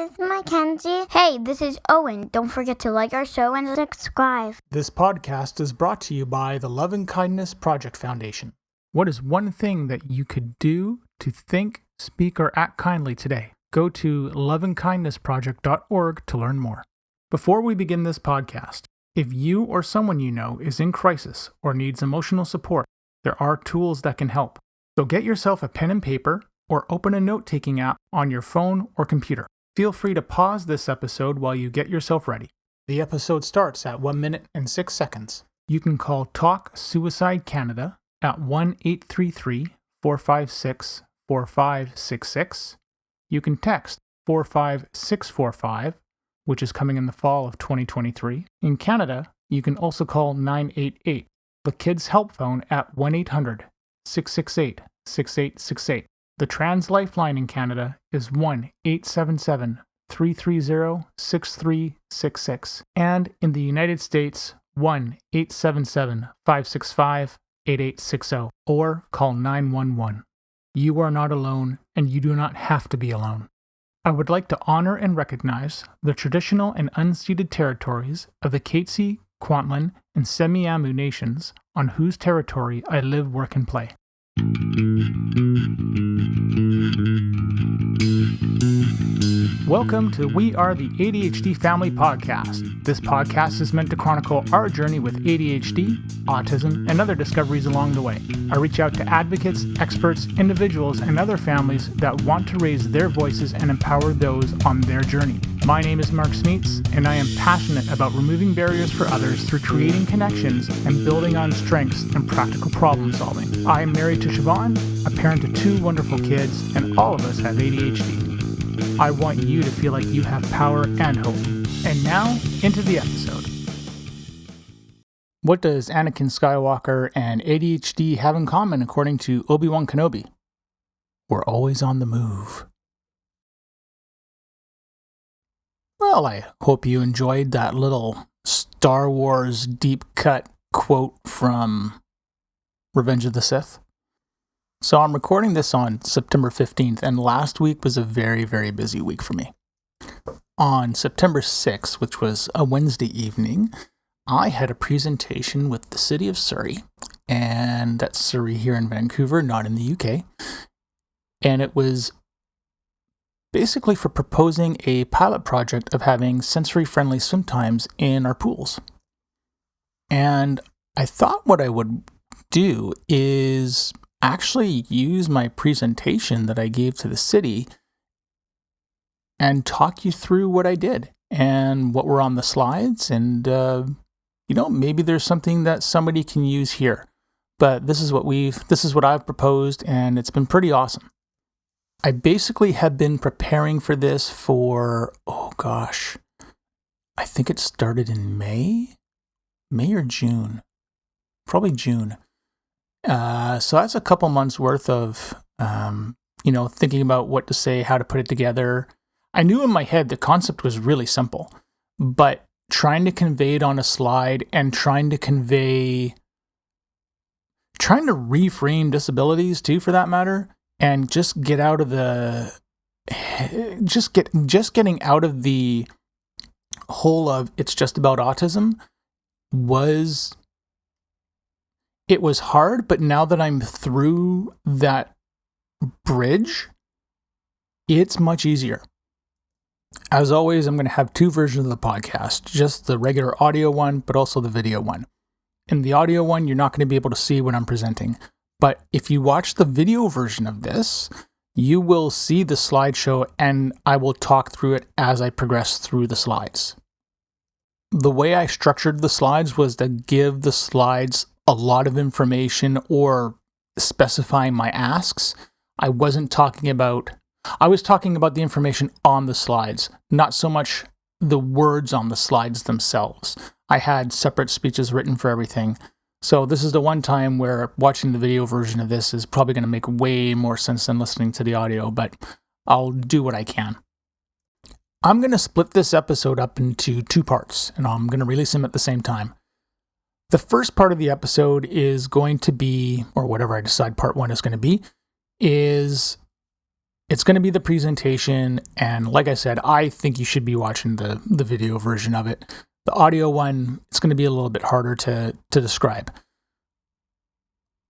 is Mackenzie. Hey, this is Owen. Don't forget to like our show and subscribe. This podcast is brought to you by the Love and Kindness Project Foundation. What is one thing that you could do to think, speak, or act kindly today? Go to loveandkindnessproject.org to learn more. Before we begin this podcast, if you or someone you know is in crisis or needs emotional support, there are tools that can help. So get yourself a pen and paper or open a note-taking app on your phone or computer. Feel free to pause this episode while you get yourself ready. The episode starts at 1 minute and 6 seconds. You can call Talk Suicide Canada at 1-833-456-4566. You can text 45645, which is coming in the fall of 2023. In Canada, you can also call 988, the Kids Help Phone at 1-800-668-6868. The Trans Lifeline in Canada is 1-877-330-6366. And in the United States, 1-877-565-8860, or call 911. You are not alone, and you do not have to be alone. I would like to honor and recognize the traditional and unceded territories of the Katzie, Kwantlen, and Semiahmoo nations on whose territory I live, work, and play. Welcome to We Are the ADHD Family Podcast. This podcast is meant to chronicle our journey with ADHD, autism, and other discoveries along the way. I reach out to advocates, experts, individuals, and other families that want to raise their voices and empower those on their journey. My name is Mark Smeets, and I am passionate about removing barriers for others through creating connections and building on strengths and practical problem solving. I am married to Siobhan, a parent to 2 wonderful kids, and all of us have ADHD. I want you to feel like you have power and hope. And now, into the episode. What does Anakin Skywalker and ADHD have in common according to Obi-Wan Kenobi? We're always on the move. Well, I hope you enjoyed that little Star Wars deep cut quote from Revenge of the Sith. So I'm recording this on September 15th, and last week was a very, very busy week for me. On September 6th, which was a Wednesday evening, I had a presentation with the City of Surrey, and that's Surrey here in Vancouver, not in the UK. And it was basically for proposing a pilot project of having sensory-friendly swim times in our pools. And I thought what I would do is actually use my presentation that I gave to the city and talk you through what I did and what were on the slides. And, maybe there's something that somebody can use here. But this is what I've proposed, and it's been pretty awesome. I basically have been preparing for this for, I think it started in May or June, probably June. So that's a couple months worth of, thinking about what to say, how to put it together. I knew in my head the concept was really simple, but trying to convey it on a slide and trying to reframe disabilities too, for that matter, and just get out of getting out of the whole of it's just about autism was hard, but now that I'm through that bridge, it's much easier. As always, I'm going to have 2 versions of the podcast, just the regular audio one, but also the video one. In the audio one, you're not going to be able to see what I'm presenting. But if you watch the video version of this, you will see the slideshow, and I will talk through it as I progress through the slides. The way I structured the slides was to give the slides a lot of information or specifying my asks. I was talking about the information on the slides, not so much the words on the slides themselves. I had separate speeches written for everything. So this is the one time where watching the video version of this is probably going to make way more sense than listening to the audio, but I'll do what I can. I'm going to split this episode up into 2 parts, and I'm going to release them at the same time. The first part of the episode is going to be, or whatever I decide part 1 is going to be, is it's going to be the presentation. And like I said, I think you should be watching the video version of it. The audio one, it's going to be a little bit harder to describe.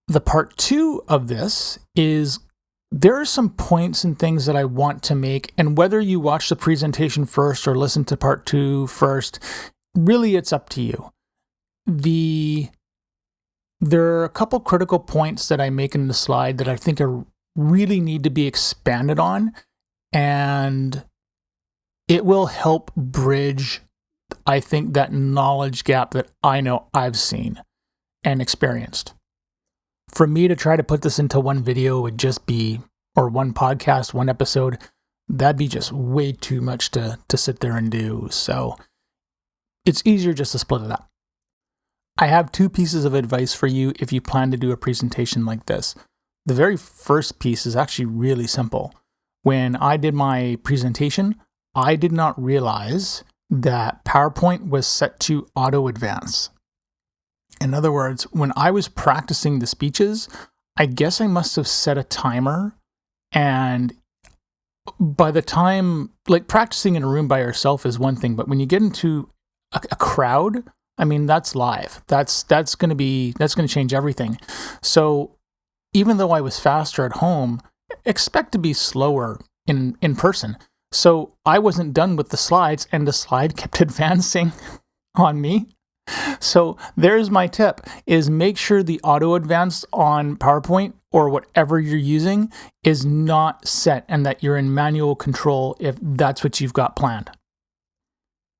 The part 2 of this is there are some points and things that I want to make. And whether you watch the presentation first or listen to part 2 first, really it's up to you. There are a couple critical points that I make in the slide that I think really need to be expanded on, and it will help bridge, I think, that knowledge gap that I know I've seen and experienced. For me to try to put this into one video would just be, or one podcast, one episode, that'd be just way too much to sit there and do. So it's easier just to split it up. I have 2 pieces of advice for you if you plan to do a presentation like this. The very first piece is actually really simple. When I did my presentation, I did not realize that PowerPoint was set to auto advance. In other words, when I was practicing the speeches, I guess I must have set a timer, and by the time, like, practicing in a room by yourself is one thing, but when you get into a crowd, I mean, that's live. That's going to change everything. So even though I was faster at home, expect to be slower in person. So I wasn't done with the slides, and the slide kept advancing on me. So there's my tip, is make sure the auto advance on PowerPoint or whatever you're using is not set, and that you're in manual control if that's what you've got planned.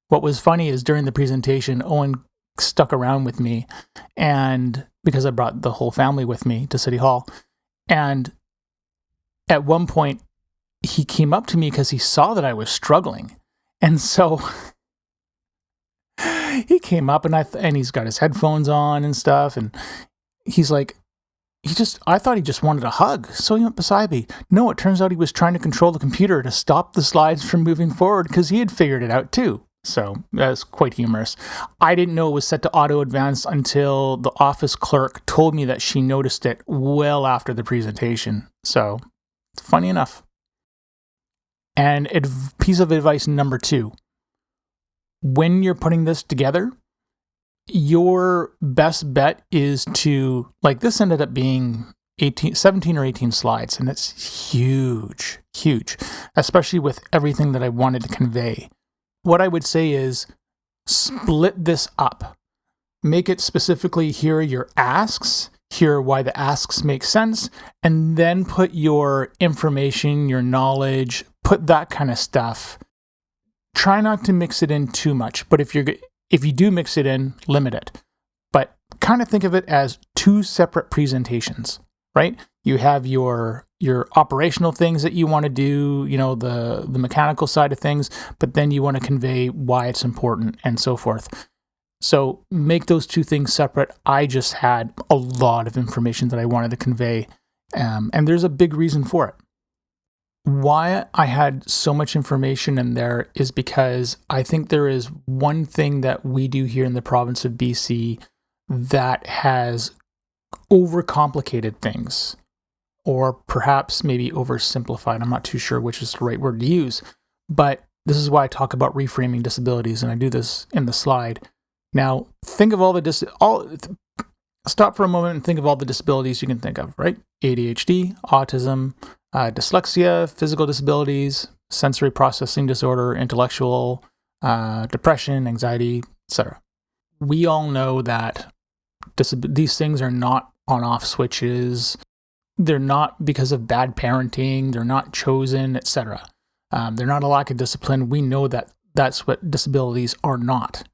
What was funny is during the presentation, Owen stuck around with me, and because I brought the whole family with me to City Hall, and at one point he came up to me because he saw that I was struggling, and so he came up and he's got his headphones on and stuff, and he's like, I thought he just wanted a hug, so he went beside me. No, it turns out he was trying to control the computer to stop the slides from moving forward because he had figured it out too. So that's quite humorous. I didn't know it was set to auto advance until the office clerk told me that she noticed it well after the presentation. So it's funny enough. And piece of advice number 2. When you're putting this together, your best bet is to, like, this ended up being 17 or 18 slides, and it's huge, especially with everything that I wanted to convey. What I would say is split this up. Make it specifically, here are your asks, here are why the asks make sense, and then put your information, your knowledge, put that kind of stuff. Try not to mix it in too much, but if you do mix it in, limit it. But kind of think of it as 2 separate presentations, right? You have your operational things that you want to do, the mechanical side of things, but then you want to convey why it's important and so forth. So make those 2 things separate. I just had a lot of information that I wanted to convey, and there's a big reason for it. Why I had so much information in there is because I think there is one thing that we do here in the province of BC that has overcomplicated things, or perhaps maybe oversimplified. I'm not too sure which is the right word to use, but this is why I talk about reframing disabilities, and I do this in the slide. Now, think of stop for a moment and think of all the disabilities you can think of, right? ADHD, autism, dyslexia, physical disabilities, sensory processing disorder, intellectual, depression, anxiety, etc. We all know that these things are not on-off switches. They're not because of bad parenting. They're not chosen, etc. They're not a lack of discipline. We know that that's what disabilities are not.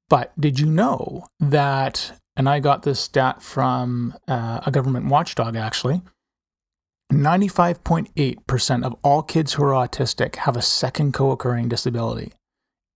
But did you know that, and I got this stat from a government watchdog actually, 95.8% of all kids who are autistic have a second co-occurring disability.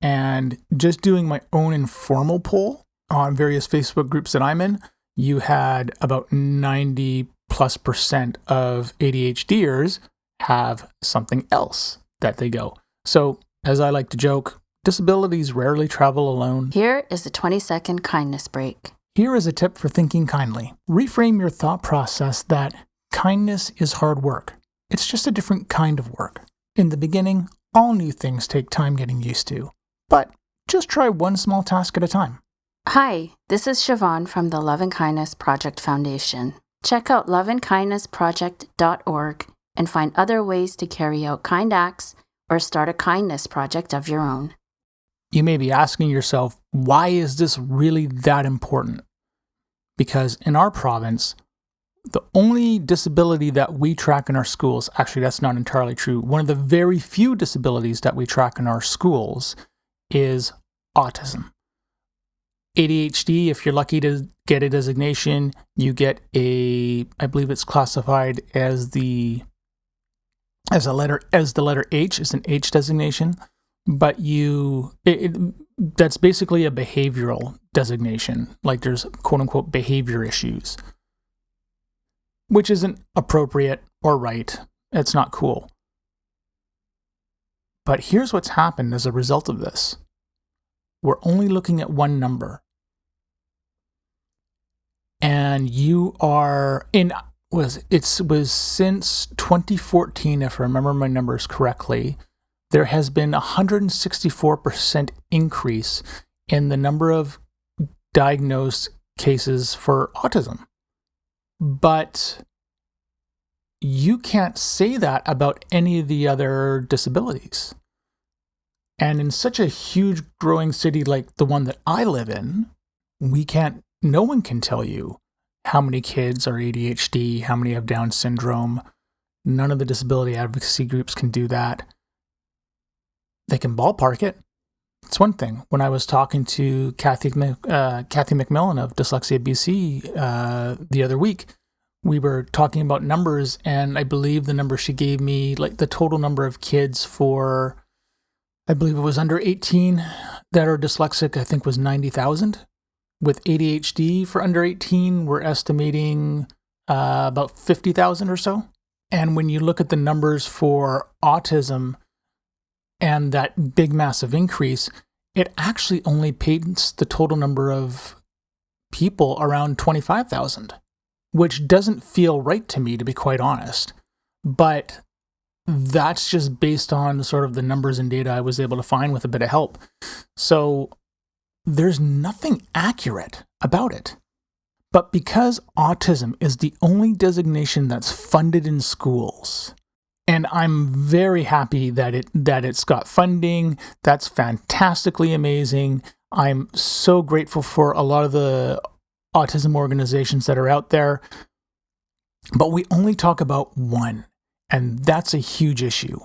And just doing my own informal poll on various Facebook groups that I'm in, you had about 90+% of ADHDers have something else that they go. So, as I like to joke, disabilities rarely travel alone. Here is a 20-second kindness break. Here is a tip for thinking kindly. Reframe your thought process that kindness is hard work. It's just a different kind of work. In the beginning, all new things take time getting used to, but just try one small task at a time. Hi, this is Siobhan from the Love and Kindness Project Foundation. Check out loveandkindnessproject.org and find other ways to carry out kind acts or start a kindness project of your own. You may be asking yourself, why is this really that important? Because in our province, the only disability that we track in our schools, actually that's not entirely true, one of the very few disabilities that we track in our schools is autism. ADHD, if you're lucky to get a designation, you get I believe it's classified as the letter H, is an H designation, but that's basically a behavioral designation, like there's quote unquote behavior issues, which isn't appropriate or right. It's not cool. But here's what's happened as a result of this. We're only looking at one number. And you are it was since 2014, if I remember my numbers correctly, there has been a 164% increase in the number of diagnosed cases for autism. But you can't say that about any of the other disabilities. And in such a huge growing city like the one that I live in, no one can tell you how many kids are ADHD, how many have Down syndrome. None of the disability advocacy groups can do that. They can ballpark it. It's one thing. When I was talking to Kathy McMillan of Dyslexia BC the other week, we were talking about numbers, and I believe the number she gave me, like the total number of kids for, I believe it was under 18 that are dyslexic, I think was 90,000. With ADHD for under 18, we're estimating about 50,000 or so. And when you look at the numbers for autism and that big massive increase, it actually only paints the total number of people around 25,000, which doesn't feel right to me, to be quite honest. But that's just based on sort of the numbers and data I was able to find with a bit of help. So there's nothing accurate about it. But because autism is the only designation that's funded in schools, and I'm very happy that it's got funding, that's fantastically amazing. I'm so grateful for a lot of the autism organizations that are out there, but we only talk about one, and that's a huge issue.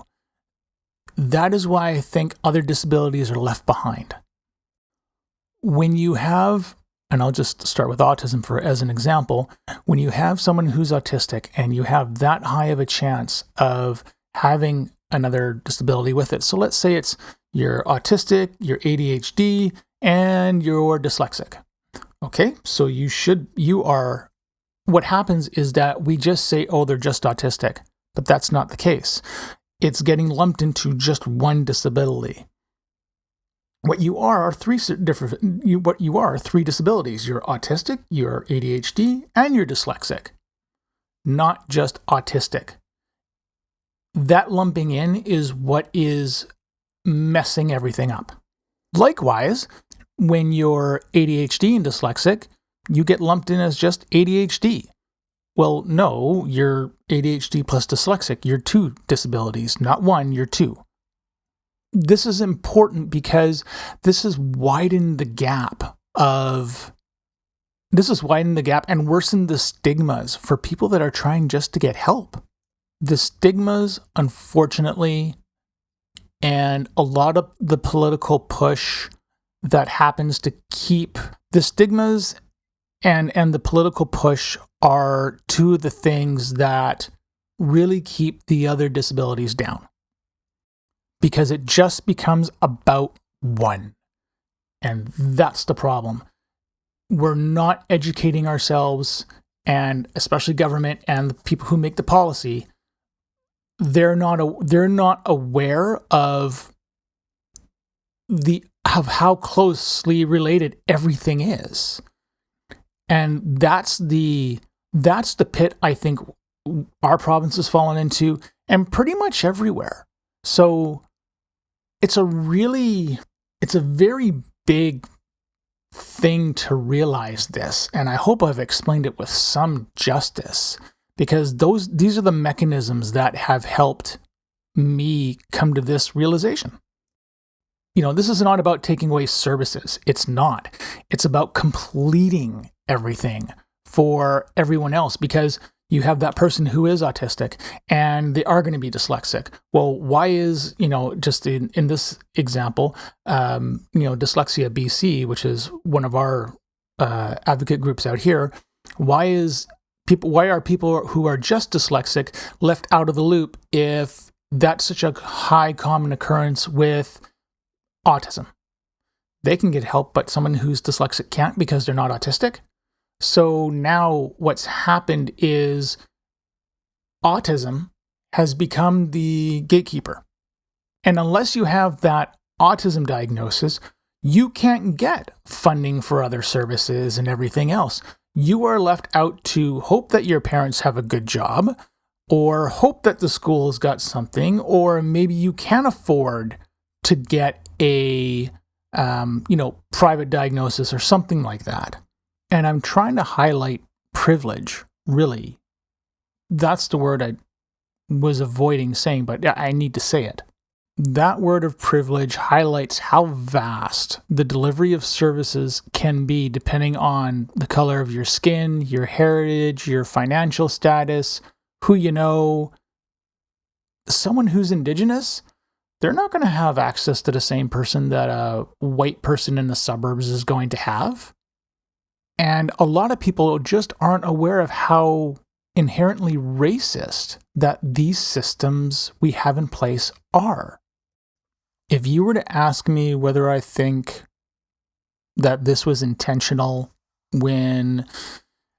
That is why I think other disabilities are left behind. When you have, and I'll just start with autism as an example, when you have someone who's autistic and you have that high of a chance of having another disability with it. So let's say you're autistic, you're ADHD, and you're dyslexic. Okay, so what happens is that we just say, oh, they're just autistic, but that's not the case. It's getting lumped into just one disability. What you are three disabilities. You're autistic, you're ADHD, and you're dyslexic, not just autistic. That lumping in is what is messing everything up. Likewise, when you're ADHD and dyslexic, you get lumped in as just ADHD. Well, no, you're ADHD plus dyslexic. You're two disabilities, not one, you're two. This is important because this has widened the gap and worsened the stigmas for people that are trying just to get help. The stigmas, unfortunately, and a lot of the political push that happens to keep the stigmas and the political push are two of the things that really keep the other disabilities down. Because it just becomes about one. And that's the problem. We're not educating ourselves, and especially government and the people who make the policy, they're not aware of how closely related everything is. And that's the pit I think our province has fallen into, and pretty much everywhere. So it's a very big thing to realize this, and I hope I've explained it with some justice, because these are the mechanisms that have helped me come to this realization. This is not about taking away services. It's not. It's about completing everything for everyone else, because you have that person who is autistic and they are going to be dyslexic. Well, why is, just in this example, Dyslexia BC, which is one of our advocate groups out here, why are people who are just dyslexic left out of the loop if that's such a high common occurrence with autism? They can get help, but someone who's dyslexic can't because they're not autistic. So now what's happened is autism has become the gatekeeper. And unless you have that autism diagnosis, you can't get funding for other services and everything else. You are left out to hope that your parents have a good job, or hope that the school's got something, or maybe you can afford to get a private diagnosis or something like that. And I'm trying to highlight privilege, really. That's the word I was avoiding saying, but I need to say it. That word of privilege highlights how vast the delivery of services can be depending on the color of your skin, your heritage, your financial status, who you know. Someone who's Indigenous, they're not going to have access to the same person that a white person in the suburbs is going to have. And a lot of people just aren't aware of how inherently racist that these systems we have in place are. If you were to ask me whether I think that this was intentional and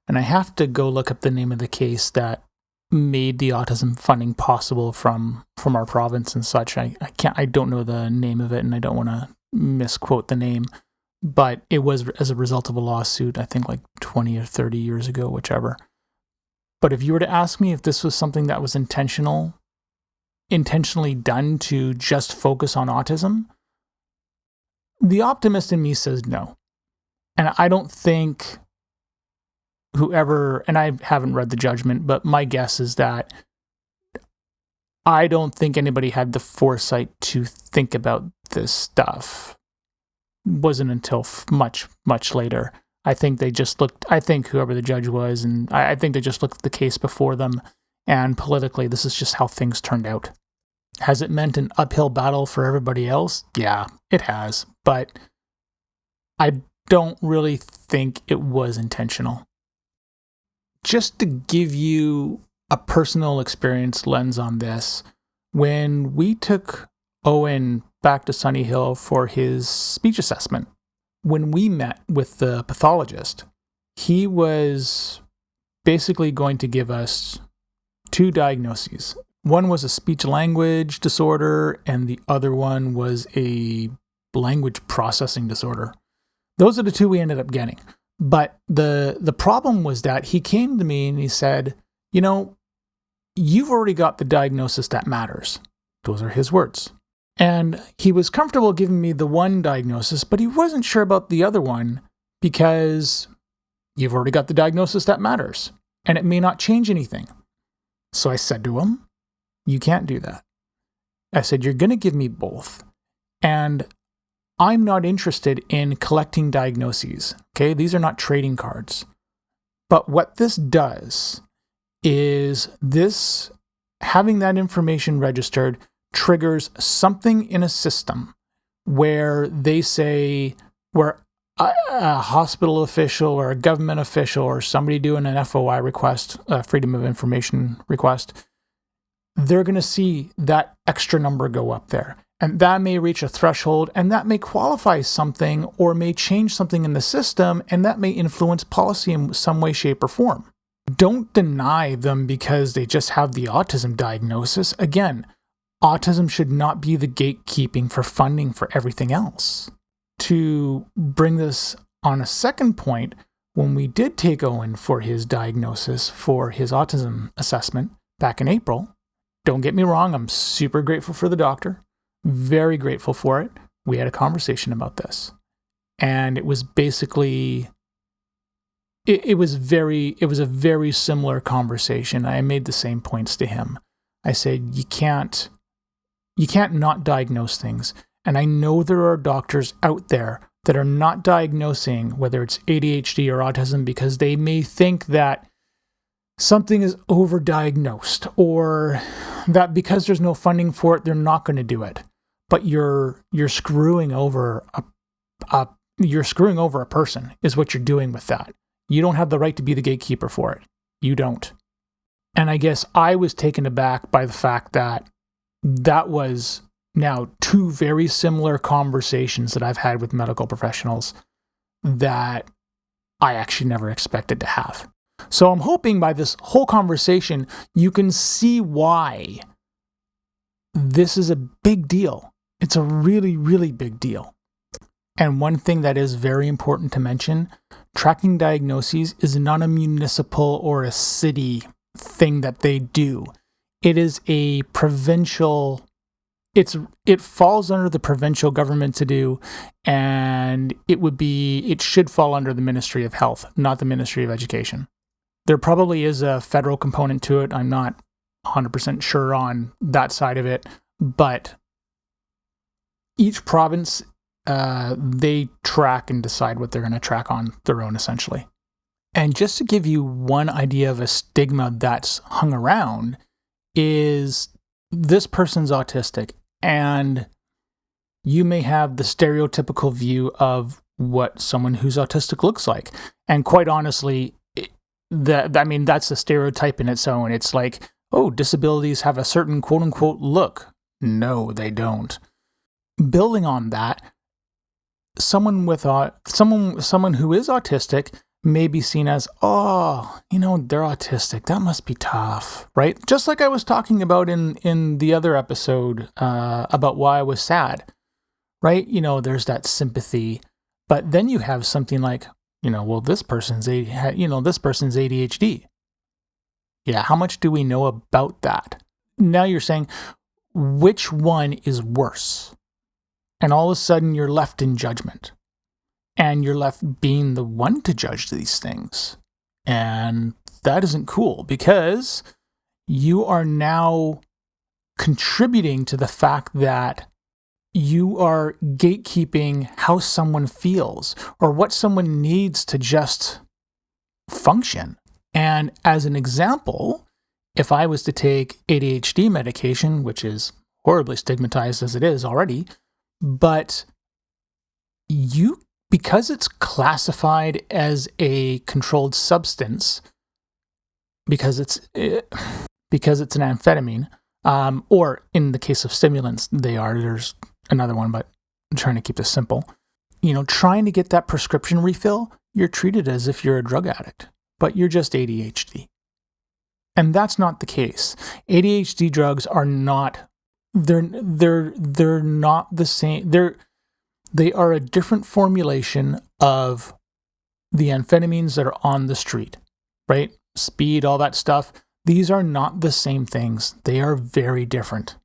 I have to go look up the name of the case that made the autism funding possible from our province and such. I don't know the name of it, and I don't want to misquote the name. But it was as a result of a lawsuit, I think like 20 or 30 years ago, whichever. But if you were to ask me if this was something that was intentionally done to just focus on autism, the optimist in me says no. And I don't think and I haven't read the judgment, but my guess is that I don't think anybody had the foresight to think about this stuff. Wasn't until much, much later. I think whoever the judge was, and I think they just looked at the case before them, and politically, this is just how things turned out. Has it meant an uphill battle for everybody else? Yeah, it has. But I don't really think it was intentional. Just to give you a personal experience lens on this, when we took Owen back to Sunny Hill for his speech assessment, when we met with the pathologist, he was basically going to give us two diagnoses. One was a speech language disorder, and the other one was a language processing disorder. Those are the two we ended up getting. But the problem was that he came to me and he said, you've already got the diagnosis that matters. Those are his words. And he was comfortable giving me the one diagnosis, but he wasn't sure about the other one because you've already got the diagnosis that matters, and it may not change anything. So I said to him, you can't do that. I said, you're going to give me both. And I'm not interested in collecting diagnoses. Okay, these are not trading cards. But what this does is having that information registered triggers something in a system where they say, where a hospital official or a government official or somebody doing an FOI request, Freedom of Information request, they're going to see that extra number go up there. And that may reach a threshold, and that may qualify something or may change something in the system, and that may influence policy in some way, shape, or form. Don't deny them because they just have the autism diagnosis. Again, autism should not be the gatekeeping for funding for everything else. To bring this on a second point, when we did take Owen for his diagnosis for his autism assessment back in April, don't get me wrong, I'm super grateful for the doctor, very grateful for it. We had a conversation about this. And it was basically, it was a very similar conversation. I made the same points to him. I said, you can't not diagnose things. And I know there are doctors out there that are not diagnosing, whether it's ADHD or autism, because they may think that something is overdiagnosed, or that because there's no funding for it, they're not going to do it. But you're screwing over a person is what you're doing with that. You don't have the right to be the gatekeeper for it. You don't. And I guess I was taken aback by the fact that that was now two very similar conversations that I've had with medical professionals that I actually never expected to have. So I'm hoping by this whole conversation, you can see why this is a big deal. It's a really, really big deal. And one thing that is very important to mention, tracking diagnoses is not a municipal or a city thing that they do. It is a provincial, it falls under the provincial government to do, and it should fall under the Ministry of Health, not the Ministry of Education. There probably is a federal component to it. I'm not 100% sure on that side of it, but each province, they track and decide what they're going to track on their own, essentially. And just to give you one idea of a stigma that's hung around is this person's autistic, and you may have the stereotypical view of what someone who's autistic looks like. And quite honestly, that's a stereotype in its own. It's like, oh, disabilities have a certain quote unquote look. No, they don't. Building on that, someone who is autistic may be seen as, oh, they're autistic. That must be tough, right? Just like I was talking about in the other episode about why I was sad, right? There's that sympathy, but then you have something like, well, this person's ADHD. Yeah, how much do we know about that? Now you're saying, which one is worse? And all of a sudden you're left in judgment. And you're left being the one to judge these things. And that isn't cool, because you are now contributing to the fact that you are gatekeeping how someone feels or what someone needs to just function. And as an example, if I was to take ADHD medication, which is horribly stigmatized as it is already, but because it's classified as a controlled substance, because it's an amphetamine, or in the case of stimulants, there's another one, but I'm trying to keep this simple. Trying to get that prescription refill, you're treated as if you're a drug addict, but you're just ADHD. And that's not the case. ADHD drugs are not, they're not the same. They are a different formulation of the amphetamines that are on the street, right? Speed, all that stuff. These are not the same things. They are very different.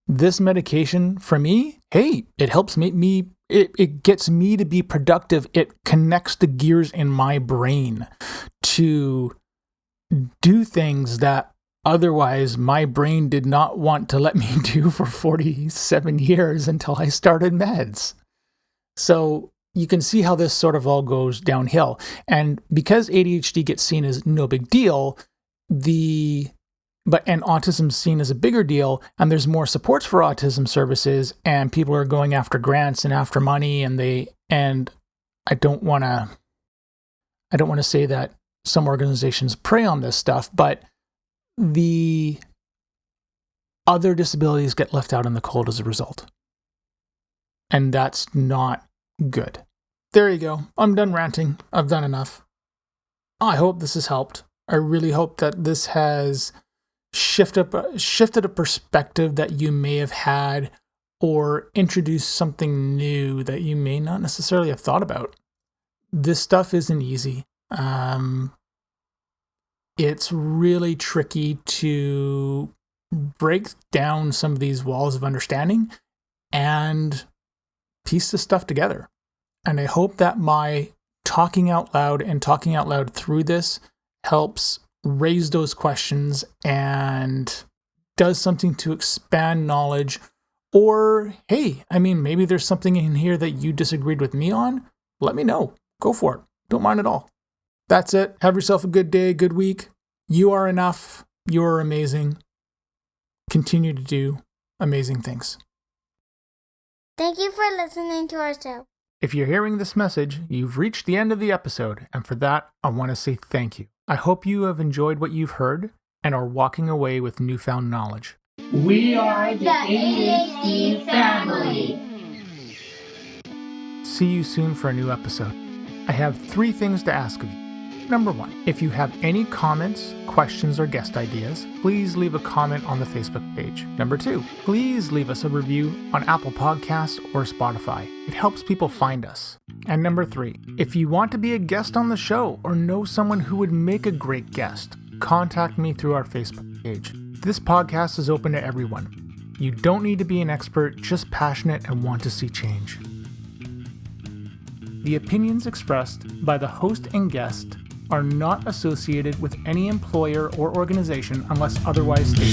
This medication, for me, hey, it helps it gets me to be productive. It connects the gears in my brain to do things that otherwise my brain did not want to let me do for 47 years until I started meds. So you can see how this sort of all goes downhill. And because ADHD gets seen as no big deal, and autism's seen as a bigger deal, and there's more supports for autism services, and people are going after grants and after money, and I don't want to say that some organizations prey on this stuff, but the other disabilities get left out in the cold as a result. And that's not good. There you go. I'm done ranting. I've done enough. I hope this has helped. I really hope that this has shifted a perspective that you may have had, or introduced something new that you may not necessarily have thought about. This stuff isn't easy. It's really tricky to break down some of these walls of understanding and piece this stuff together. And I hope that my talking out loud through this helps raise those questions and does something to expand knowledge. Or, hey, maybe there's something in here that you disagreed with me on. Let me know. Go for it. Don't mind at all. That's it. Have yourself a good day, good week. You are enough. You are amazing. Continue to do amazing things. Thank you for listening to our show. If you're hearing this message, you've reached the end of the episode, and for that, I want to say thank you. I hope you have enjoyed what you've heard and are walking away with newfound knowledge. We are the ADHD family. See you soon for a new episode. I have 3 things to ask of you. Number 1, if you have any comments, questions, or guest ideas, please leave a comment on the Facebook page. Number 2, please leave us a review on Apple Podcasts or Spotify. It helps people find us. And number 3, if you want to be a guest on the show or know someone who would make a great guest, contact me through our Facebook page. This podcast is open to everyone. You don't need to be an expert, just passionate and want to see change. The opinions expressed by the host and guest are not associated with any employer or organization unless otherwise stated.